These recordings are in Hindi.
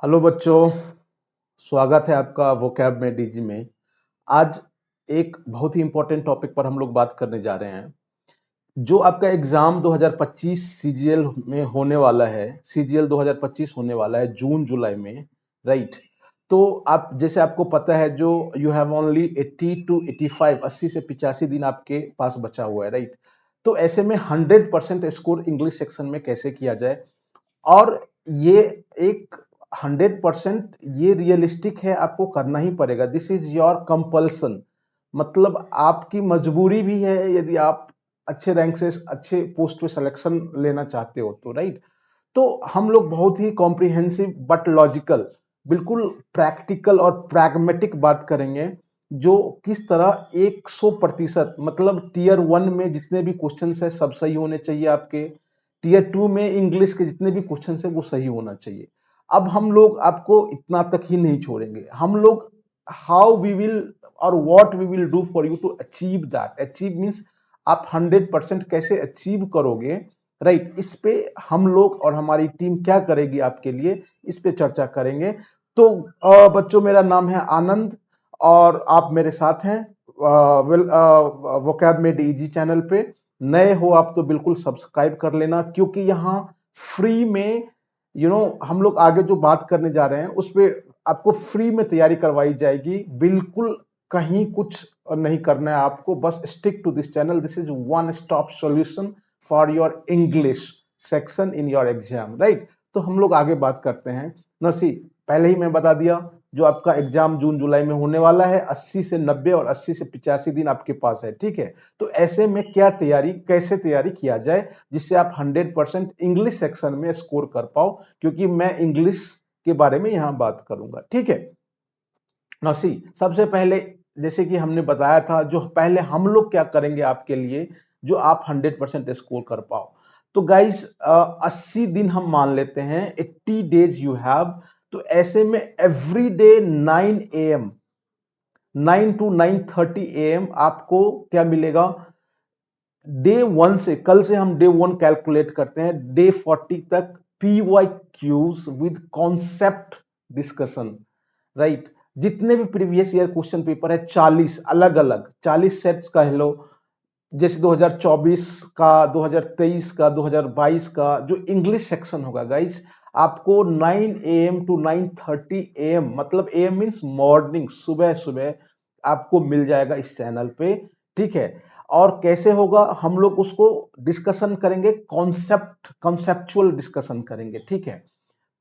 हेलो बच्चों, स्वागत है आपका वोकैब में डीजी में। आज एक बहुत ही इंपॉर्टेंट टॉपिक पर हम लोग बात करने जा रहे हैं। जो आपका एग्जाम 2025 सीजीएल में होने वाला है, सीजीएल 2025 होने वाला है जून जुलाई में, राइट। तो आप जैसे आपको पता है, जो यू हैव ओनली 80 टू 85, 80 से 85 दिन आपके पास बचा हुआ है, राइट। तो ऐसे में 100% स्कोर इंग्लिश सेक्शन में कैसे किया जाए, और ये एक 100% ये रियलिस्टिक है, आपको करना ही पड़ेगा। दिस इज योर कंपल्सन, मतलब आपकी मजबूरी भी है यदि आप अच्छे रैंक से अच्छे पोस्ट पे सिलेक्शन लेना चाहते हो तो, राइट। तो हम लोग बहुत ही कॉम्प्रिहेंसिव बट लॉजिकल, बिल्कुल प्रैक्टिकल और प्रैग्मेटिक बात करेंगे। जो किस तरह 100% मतलब टीयर 1 में जितने भी क्वेश्चन है सब सही होने चाहिए आपके। टीयर 2 में इंग्लिश के जितने भी क्वेश्चन है वो सही होना चाहिए। अब हम लोग आपको इतना तक ही नहीं छोड़ेंगे, हम लोग हाउ वी विल और what we will do for you to achieve that. Achieve means आप 100% कैसे अचीव करोगे, राइट। इस पे हम लोग और हमारी टीम क्या करेगी आपके लिए, इस पे चर्चा करेंगे। तो बच्चों, मेरा नाम है आनंद और आप मेरे साथ हैं वोकैब में डीजी चैनल पे। नए हो आप तो बिल्कुल सब्सक्राइब कर लेना, क्योंकि यहाँ फ्री में हम लोग आगे जो बात करने जा रहे हैं उस पे आपको फ्री में तैयारी करवाई जाएगी। बिल्कुल कहीं कुछ नहीं करना है आपको, बस stick to this channel. This is one stop solution for your English section in your exam, right. तो हम लोग आगे बात करते हैं। नसी, पहले ही मैं बता दिया, जो आपका एग्जाम जून जुलाई में होने वाला है, 80 से 90 और 80 से 85 दिन आपके पास है, ठीक है। तो ऐसे में क्या तैयारी, कैसे तैयारी किया जाए जिससे आप 100% इंग्लिश सेक्शन में स्कोर कर पाओ, क्योंकि मैं इंग्लिश के बारे में यहां बात करूंगा, ठीक है। नौसी, सबसे पहले जैसे कि हमने बताया था, जो पहले हम लोग क्या करेंगे आपके लिए जो आप 100% स्कोर कर पाओ। तो गाइस, 80 दिन हम मान लेते हैं, 80 डेज यू हैव। तो ऐसे में every day 9 AM, 9 to 9:30 AM आपको क्या मिलेगा। डे 1 से, कल से हम डे 1 कैलकुलेट करते हैं, डे 40 तक PYQs with concept discussion, right. जितने भी प्रीवियस ईयर क्वेश्चन पेपर है, 40 अलग अलग 40 सेट्स का, हेलो, जैसे 2024 का, 2023 का, 2022 का जो इंग्लिश सेक्शन होगा गाइस, आपको 9 AM टू 9:30 AM, मतलब AM मीन्स मॉर्निंग, सुबह सुबह आपको मिल जाएगा इस चैनल पे, ठीक है। और कैसे होगा, हम लोग उसको डिस्कशन करेंगे, कॉन्सेप्चुअल डिस्कशन करेंगे, ठीक है।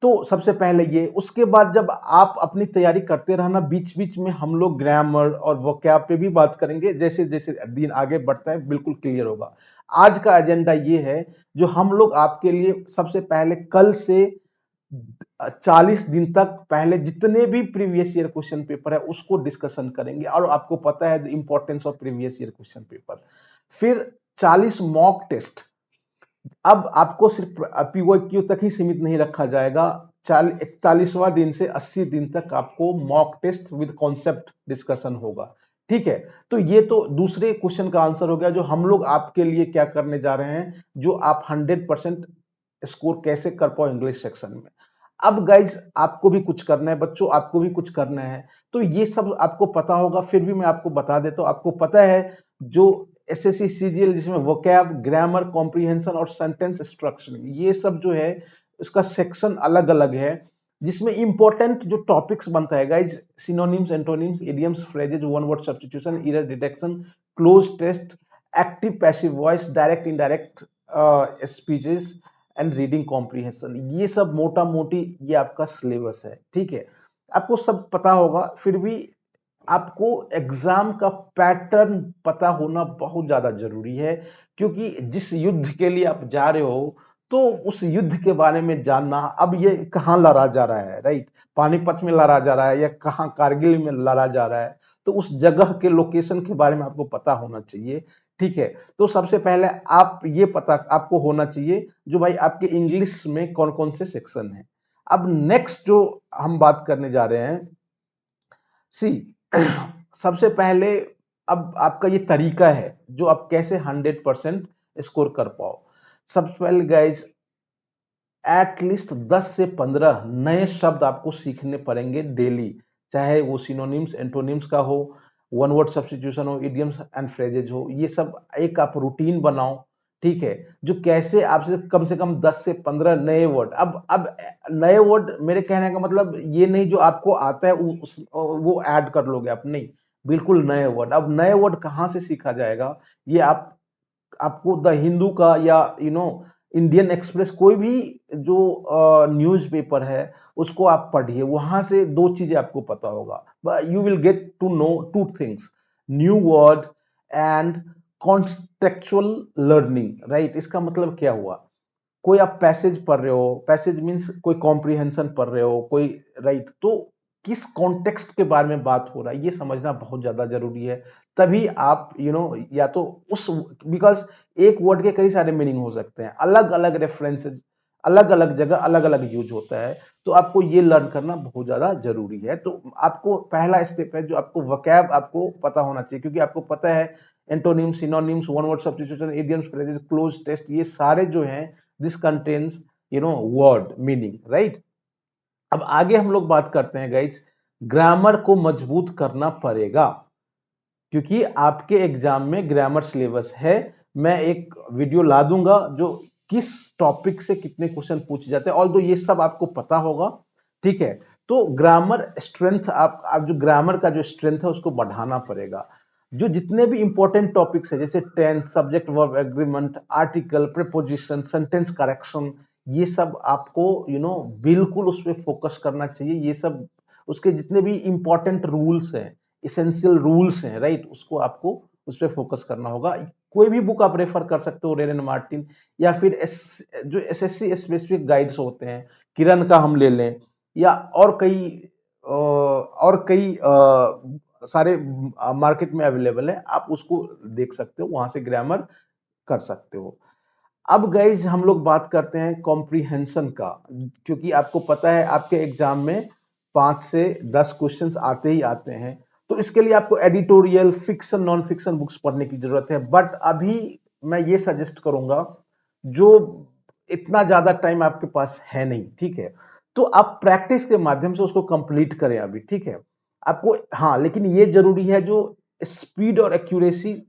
तो सबसे पहले ये, उसके बाद जब आप अपनी तैयारी करते रहना, बीच बीच में हम लोग ग्रामर और वोकैब पे भी बात करेंगे। जैसे जैसे दिन आगे बढ़ता है बिल्कुल क्लियर होगा। आज का एजेंडा ये है, जो हम लोग आपके लिए सबसे पहले कल से 40 दिन तक पहले जितने भी प्रीवियस ईयर क्वेश्चन पेपर है उसको डिस्कशन करेंगे, और आपको पता है importance of previous year question paper. फिर 40 मॉक टेस्ट। अब आपको सिर्फ PYQ तक ही सीमित नहीं रखा जाएगा, 41वां दिन से 80 दिन तक आपको mock test with concept discussion होगा, ठीक है। तो ये तो दूसरे क्वेश्चन का आंसर हो गया, जो हम लोग आपके लिए क्या करने जा रहे हैं, जो आप 100% स्कोर कैसे कर पाओ इंग्लिश सेक्शन में। अब गाइज, आपको भी कुछ करना है बच्चों, आपको भी कुछ करना है। तो ये सब आपको पता होगा, फिर भी मैं आपको बता देता हूं। आपको पता है, जो SSC CGL जिसमें वोकैब, ग्रामर, कॉम्प्रिहेंशन और सेंटेंस स्ट्रक्चर, ये सब जो है इसका सेक्शन अलग अलग है, जिसमें इंपॉर्टेंट जो टॉपिक्स बनता है guys, synonyms, antonyms, idioms, phrases, one word substitution, error detection, cloze test, active passive voice, direct indirect speeches and reading comprehension, ये सब मोटा मोटी ये आपका सिलेबस है, ठीक है। आपको सब पता होगा, फिर भी आपको एग्जाम का पैटर्न पता होना बहुत ज्यादा जरूरी है, क्योंकि जिस युद्ध के लिए आप जा रहे हो, तो उस युद्ध के बारे में जानना, अब ये कहाँ लड़ा जा रहा है, राइट। पानीपत में लड़ा जा रहा है या कहाँ कारगिल में लड़ा जा रहा है, तो उस जगह के लोकेशन के बारे में आपको पता होना चाहिए, ठीक है। तो सबसे पहले आप ये पता आपको होना चाहिए, जो भाई आपके इंग्लिश में कौन कौन से सेक्शन है। अब नेक्स्ट जो हम बात करने जा रहे हैं, सी सबसे पहले, अब आपका ये तरीका है जो आप कैसे 100% स्कोर कर पाओ। सबसे पहले गाइज, एटलीस्ट 10 से 15 नए शब्द आपको सीखने पड़ेंगे डेली, चाहे वो सिनोनिम्स एंटोनिम्स का हो, वन वर्ड सब्स्टिट्यूशन हो, इडियम्स एंड फ्रेजेज हो, ये सब एक आप रूटीन बनाओ, ठीक है, जो कैसे आपसे कम से कम 10 से 15 नए वर्ड। अब नए वर्ड, मेरे कहने का मतलब ये नहीं जो आपको आता है वो ऐड कर लोगे आप, नहीं, बिल्कुल नए वर्ड। अब नए वर्ड कहाँ से सीखा जाएगा, ये आपको द हिंदू का या इंडियन एक्सप्रेस, कोई भी जो न्यूज़पेपर है उसको आप पढ़िए, वहां से दो चीजें आपको पता होगा। You will get to know two things, new word and contextual learning, right. इसका मतलब क्या हुआ, कोई आप पैसेज पढ़ रहे हो, पैसेज मीन्स कोई कॉम्प्रिहेंशन पढ़ रहे हो, कोई, राइट, तो किस कॉन्टेक्स्ट के बारे में बात हो रहा है ये समझना बहुत ज्यादा जरूरी है। तभी आप या तो उस, बिकॉज एक वर्ड के कई सारे मीनिंग हो सकते हैं, अलग अलग रेफरेंसेस, अलग अलग जगह अलग अलग यूज होता है, तो आपको ये लर्न करना बहुत ज्यादा जरूरी है। तो आपको पहला स्टेप है जो आपको वोकैब आपको पता होना चाहिए, क्योंकि आपको पता है antonyms, synonyms, one word substitution, idioms, phrases, cloze test, ये सारे जो हैं this contains word meaning, right. अब आगे हम लोग बात करते हैं गाइज, ग्रामर को मजबूत करना पड़ेगा, क्योंकि आपके एग्जाम में ग्रामर सिलेबस है। मैं एक वीडियो ला दूंगा जो किस टॉपिक से कितने क्वेश्चन पूछे जाते हैं, ऑल दो ये सब आपको पता होगा, ठीक है। तो ग्रामर स्ट्रेंथ, आप जो ग्रामर का जो स्ट्रेंथ है उसको बढ़ाना पड़ेगा। जो जितने भी इंपॉर्टेंट टॉपिक्स है, जैसे tense, subject verb agreement, article, preposition, sentence correction, ये सब आपको बिल्कुल उस पर फोकस करना चाहिए। ये सब उसके जितने भी इंपॉर्टेंट रूल्स हैं, इसेंशियल रूल्स हैं, राइट, उसको आपको उस पर फोकस करना होगा। कोई भी बुक आप रेफर कर सकते हो, रेन एंड मार्टिन, या फिर जो एसएससी स्पेसिफिक गाइड्स होते हैं, किरण का हम ले लें, या और कई सारे मार्केट में अवेलेबल है, आप उसको देख सकते हो, वहां से ग्रामर कर सकते हो। अब गाइज हम लोग बात करते हैं कॉम्प्रिहेंशन का, क्योंकि आपको पता है आपके एग्जाम में 5 से 10 क्वेश्चंस आते ही आते हैं, तो इसके लिए आपको editorial, fiction, non fiction books पढ़ने की जरूरत है। बट अभी मैं ये सजेस्ट करूंगा, जो इतना ज्यादा टाइम आपके पास है नहीं, ठीक है, तो आप प्रैक्टिस के माध्यम से उसको कंप्लीट करें अभी, ठीक है। आपको, हाँ, लेकिन ये जरूरी है, जो स्पीड और एक्यूरेसी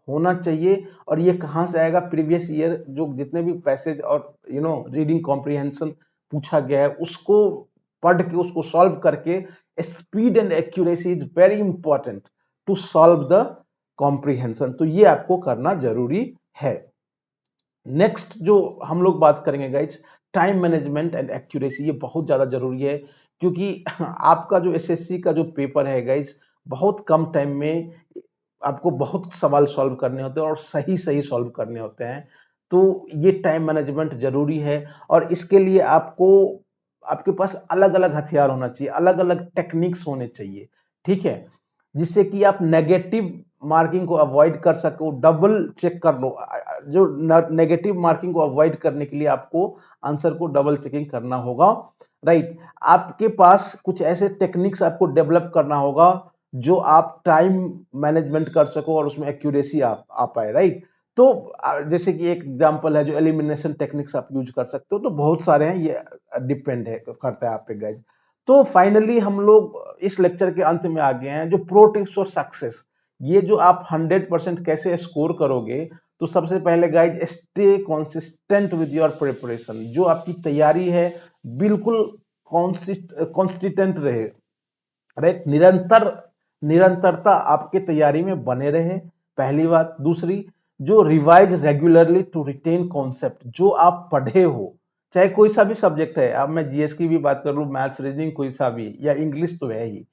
होना चाहिए। और ये कहां से आएगा, प्रीवियस ईयर जो जितने भी पैसेज और रीडिंग कॉम्प्रिहेंशन पूछा गया है उसको पढ़ के, उसको सॉल्व करके, speed and accuracy is very important to solve the comprehension, तो ये आपको करना जरूरी है। नेक्स्ट जो हम लोग बात करेंगे guys, time management and accuracy, ये बहुत ज्यादा जरूरी है, क्योंकि आपका जो एसएससी का जो पेपर है गाइज, बहुत कम टाइम में आपको बहुत सवाल सॉल्व करने होते हैं और सही सही सॉल्व करने होते हैं। तो ये टाइम मैनेजमेंट जरूरी है, और इसके लिए आपको, आपके पास अलग अलग हथियार होना चाहिए, अलग अलग टेक्निक्स होने चाहिए, ठीक है, जिससे कि आप नेगेटिव मार्किंग को अवॉइड कर सको, डबल चेक कर लो। जो नेगेटिव मार्किंग को अवॉइड करने के लिए आपको आंसर को डबल चेकिंग करना होगा, राइट। आपके पास कुछ ऐसे टेक्निक्स आपको डेवलप करना होगा जो आप टाइम मैनेजमेंट कर सको और उसमें एक्यूरेसी आ पाए, राइट। तो जैसे कि एक एग्जांपल है जो एलिमिनेशन टेक्निक्स आप यूज कर सकते हो, तो बहुत सारे हैं, ये डिपेंड है करता है आप पे गाइज। तो फाइनली हम लोग इस लेक्चर के अंत में आ गए हैं, जो प्रो टिप्स और सक्सेस, ये जो आप 100% कैसे स्कोर करोगे, तो सबसे पहले guys, stay consistent with your preparation, जो आपकी तैयारी है बिल्कुल कॉन्सिस्टेंट रहे, राइट, निरंतरता आपके तैयारी में बने रहे, पहली बात। दूसरी, जो revise regularly to retain concept, जो आप पढ़े हो, चाहे कोई सा भी सब्जेक्ट है, अब मैं जीएस की भी बात कर लूं, मैथ्स, रीजनिंग, कोई सा भी, या इंग्लिश तो है ही,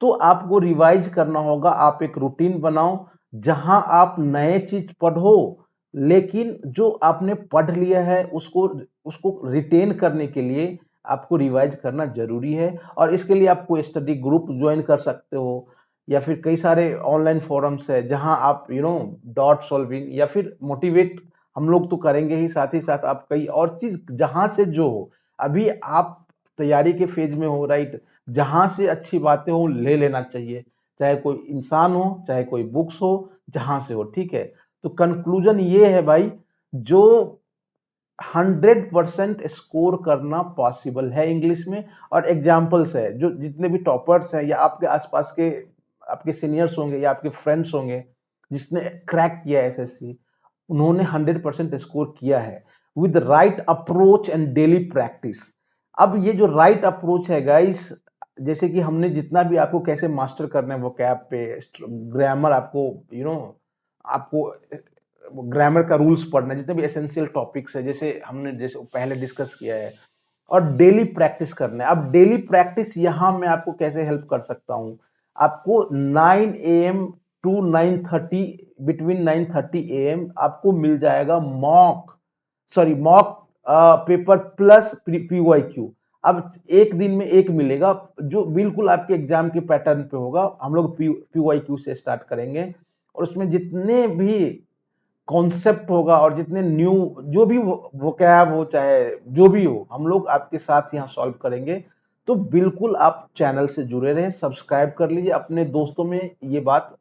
तो आपको रिवाइज करना होगा। आप एक रूटीन बनाओ जहां आप नए चीज पढ़ो, लेकिन जो आपने पढ़ लिया है उसको उसको रिटेन करने के लिए आपको रिवाइज करना जरूरी है। और इसके लिए आप कोई स्टडी ग्रुप ज्वाइन कर सकते हो, या फिर कई सारे ऑनलाइन फोरम्स है जहां आप डॉट सॉल्विंग, या फिर मोटिवेट हम लोग तो करेंगे ही, साथ ही साथ आप कई और चीज जहां से जो हो, अभी आप तैयारी के फेज में हो, राइट, जहां से अच्छी बातें हो ले लेना चाहिए, चाहे कोई इंसान हो, चाहे कोई बुक्स हो, जहां से हो, ठीक है। तो कंक्लूजन ये है भाई, जो 100% स्कोर करना पॉसिबल है इंग्लिश में। और एग्जाम्पल्स है, जो जितने भी टॉपर्स हैं या आपके आसपास के आपके सीनियर्स होंगे या आपके फ्रेंड्स होंगे जिसने क्रैक किया है एसएससी, उन्होंने 100% स्कोर किया है with right approach and daily practice. अब ये जो राइट अप्रोच है गाइस, जैसे कि हमने जितना भी आपको कैसे मास्टर करना है वोकैब पे, ग्रामर आपको आपको ग्रामर का रूल्स पढ़ना है, जितने भी एसेंशियल टॉपिक्स है जैसे हमने जैसे पहले डिस्कस किया है, और डेली प्रैक्टिस करना है। अब डेली प्रैक्टिस यहां मैं आपको कैसे हेल्प कर सकता हूं, आपको 9 AM टू 9:30, बिटवीन 9:30 AM आपको मिल जाएगा मॉक पेपर प्लस पीवाईक्यू। अब एक दिन में एक मिलेगा जो बिल्कुल आपके एग्जाम के पैटर्न पे होगा। हम लोग पीवाईक्यू से स्टार्ट करेंगे और उसमें जितने भी कॉन्सेप्ट होगा और जितने न्यू जो भी वोकैब हो चाहे जो भी हो, हम लोग आपके साथ यहाँ सॉल्व करेंगे। तो बिल्कुल आप चैनल से जुड़े रहें, सब्सक्राइब कर लीजिए, अपने दोस्तों में ये बात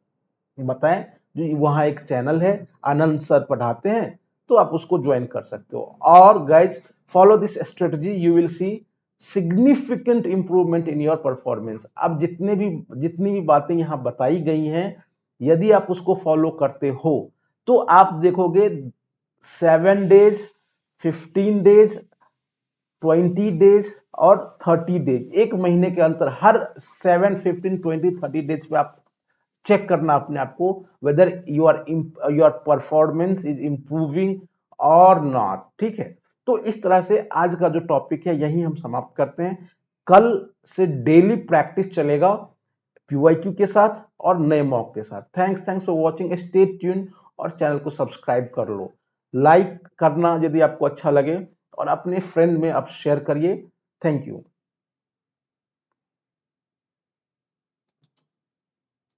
बताएं। जो वहां एक चैनल है आनंद सर पढ़ाते हैं, तो आप उसको ज्वाइन कर सकते हो। और guys follow this strategy, you will see significant improvement in your performance. अब जितनी भी बातें यहाँ बताई गई हैं, यदि आप उसको फॉलो करते हो तो आप देखोगे 7 डेज, 15 डेज, 20 डेज और 30 डेज, एक महीने के अंतर, हर 7, 15, 20, 30 डेज पे आप चेक करना अपने आप को whether your performance is improving और नॉट। ठीक है, तो इस तरह से आज का जो टॉपिक है यही हम समाप्त करते हैं। कल से डेली प्रैक्टिस चलेगा पीवाईक्यू के साथ और नए मॉक के साथ। Thanks for watching, stay tune और चैनल को सब्सक्राइब कर लो, लाइक करना यदि आपको अच्छा लगे और अपने फ्रेंड में आप शेयर करिए। Thank you.